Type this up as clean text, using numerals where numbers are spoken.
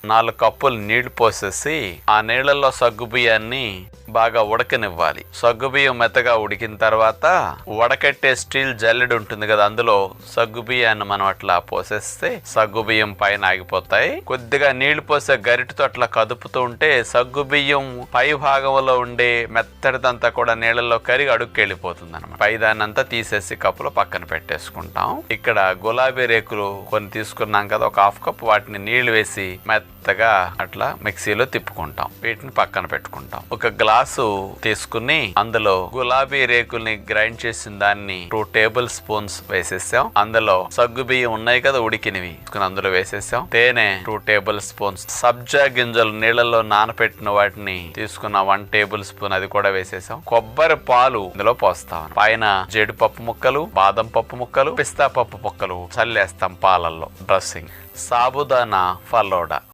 4 కప్పులు నీళ్లు పోసేసి ఆ నీళ్లలో సగ్గుబియ్యాన్ని బాగా ఉడకనివ్వాలి. సగ్గుబియ్యం మెత్తగా ఉడికిన తర్వాత వడకట్టే స్టీల్ జల్లెడ ఉంటుంది కదా, అందులో సగ్గుబియ్యాన్ని మనం అట్లా పోసేస్తే సగ్గుబియ్యం పైన ఆగిపోతాయి. కొద్దిగా నీళ్లు పోసే గరిటతో అట్లా కదుపుతూ ఉంటే సగ్గుబియ్యం పై భాగంలో ఉండే మెత్తడిదంతా కూడా నీళ్ళలో కరిగి అడుక్కెళ్ళిపోతుంది అనమాట. పై దాన్ని అంతా తీసేసి కప్పులో పక్కన పెట్టేసుకుంటాం. ఇక్కడ గులాబీ రేకులు కొన్ని తీసుకున్నాం కదా, ఒక 1/2 కప్, వాటిని నీళ్లు వేసి మెత్తగా అట్లా మిక్సీలో తిప్పుకుంటాం. వీటిని పక్కన పెట్టుకుంటాం. ఒక గ్లాసు తీసుకుని అందులో గులాబీ రేకుల్ని గ్రైండ్ చేసిన దాన్ని 2 టేబుల్ స్పూన్స్ వేసేసాం. అందులో సగ్గు బియ్యం ఉన్నాయి కదా ఉడికినవి, అందులో వేసేసాం. తేనె 2 టేబుల్ స్పూన్స్, సబ్జా గింజలు నీళ్ళలో నానపెట్టిన వాటిని తీసుకున్న 1 టేబుల్ స్పూన్, అది కూడా వేసేసాం. కొబ్బరి పాలు ఇందులో పోస్తాం. పైన జీడిపప్పు ముక్కలు, బాదం పప్పు ముక్కలు, పిస్తా పప్పు ముక్కలు చల్లేస్తాం పాలల్లో. డ్రెస్సింగ్ సాబుదానా ఫలోడా.